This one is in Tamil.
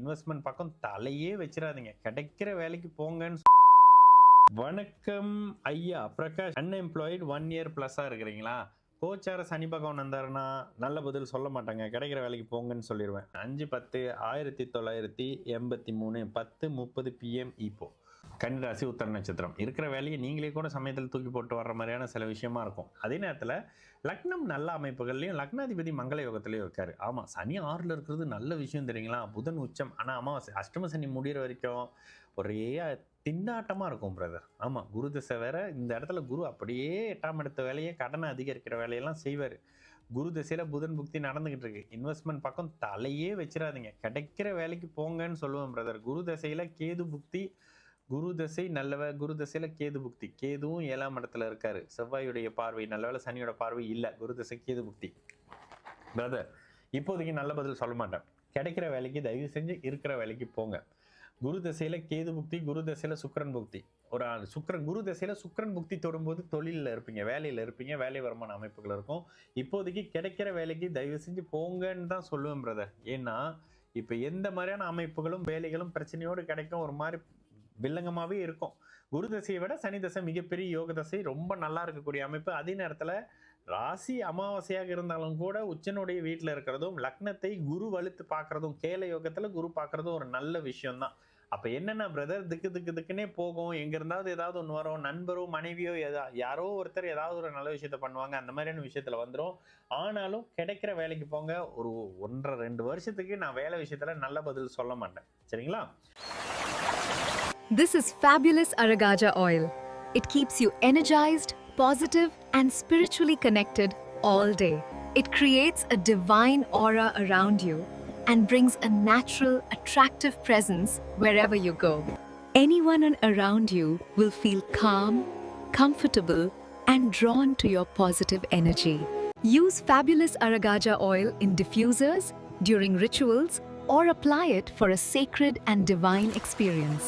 இன்வெஸ்ட்மெண்ட் பக்கம் தலையே வச்சிடாதீங்க. கிடைக்கிற வேலைக்கு போங்கன்னு வணக்கம் ஐயா பிரகாஷ். அன்எம்ப்ளாய்டு 1 year ப்ளஸ்ஸா இருக்கிறீங்களா? கோச்சார சனி பகவான் வந்தாருன்னா நல்ல பதில் சொல்ல மாட்டாங்க. கிடைக்கிற வேலைக்கு போங்கன்னு சொல்லிடுவேன். 5/10/1983 10:30 PM இப்போ கன்னிராசி உத்தர நட்சத்திரம். இருக்கிற வேலையை நீங்களே கூட சமயத்தில் தூக்கி போட்டு வர்ற மாதிரியான சில விஷயமா இருக்கும். அதே நேரத்தில் லக்னம் நல்ல அமைப்புகள்லையும் லக்னாதிபதி மங்கள யோகத்திலையும் இருக்காரு. ஆமாம், சனி 6ல் இருக்கிறது நல்ல விஷயம் தெரியுங்களா? புதன் உச்சம். ஆனால் அமாவாசை அஷ்டம சனி முடிகிற வரைக்கும் ஒரே திண்டாட்டமாக இருக்கும் பிரதர். ஆமாம், குரு திசை வேற. இந்த இடத்துல குரு அப்படியே 8ஆம் இடத்த வேலையை கடனை அதிகரிக்கிற வேலையெல்லாம் செய்வார். குரு திசையில் புதன் புக்தி நடந்துகிட்டு இருக்கு. இன்வெஸ்ட்மெண்ட் பக்கம் தலையே வச்சிடாதீங்க. கிடைக்கிற வேலைக்கு போங்கன்னு சொல்லுவேன் பிரதர். குரு திசையில் கேது புக்தி. குரு தசை நல்லவ. குரு தசையில கேது புக்தி. கேதுவும் 7ஆம் இடத்துல இருக்காரு. செவ்வாயுடைய பார்வை நல்லவேளை, சனியோட பார்வை இல்லை. குரு தசை கேது புக்தி. பிரதர், இப்போதைக்கு நல்ல பதில் சொல்ல மாட்டேன். கிடைக்கிற வேலைக்கு தயவு செஞ்சு இருக்கிற வேலைக்கு போங்க. குரு தசையில கேது புக்தி, குரு தசையில சுக்கிரன் புக்தி. ஒரு குரு தசையில சுக்கிரன் புக்தி தொடும்போது தொழிலில் இருப்பீங்க, வேலையில் இருப்பீங்க, வேலை வருமான அமைப்புகள் இருக்கும். இப்போதைக்கு கிடைக்கிற வேலைக்கு தயவு செஞ்சு போங்கன்னு தான் சொல்லுவேன் பிரதர். ஏன்னா இப்போ எந்த மாதிரியான அமைப்புகளும் வேலைகளும் பிரச்சனையோடு கிடைக்கும், ஒரு மாதிரி வில்லங்கமாகவே இருக்கும். குரு தசையை விட சனி தசை மிகப்பெரிய யோக தசை, ரொம்ப நல்லா இருக்கக்கூடிய அமைப்பு. அதே நேரத்தில் ராசி அமாவாசையாக இருந்தாலும் கூட உச்சனுடைய வீட்டில் இருக்கிறதும் லக்னத்தை குரு வலுத்து பார்க்கறதும் கேல யோகத்தில் குரு பார்க்கறதும் ஒரு நல்ல விஷயம்தான். அப்போ என்னென்ன பிரதர், திக்குன்னே போகும். எங்கே இருந்தாவது ஏதாவது ஒன்று வரும். நண்பரோ மனைவியோ யாரோ ஒருத்தர் ஏதாவது ஒரு நல்ல விஷயத்த பண்ணுவாங்க. அந்த மாதிரியான விஷயத்தில் வந்துடும். ஆனாலும் கிடைக்கிற வேலைக்கு போங்க. ஒரு 1.5-2 வருஷத்துக்கு நான் வேலை விஷயத்தில் நல்ல பதில் சொல்ல மாட்டேன். சரிங்களா? This is fabulous Aragaja oil. It keeps you energized, positive, and spiritually connected all day. It creates a divine aura around you and brings a natural, attractive presence wherever you go. Anyone around you will feel calm, comfortable, and drawn to your positive energy. Use fabulous Aragaja oil in diffusers, during rituals, or apply it for a sacred and divine experience.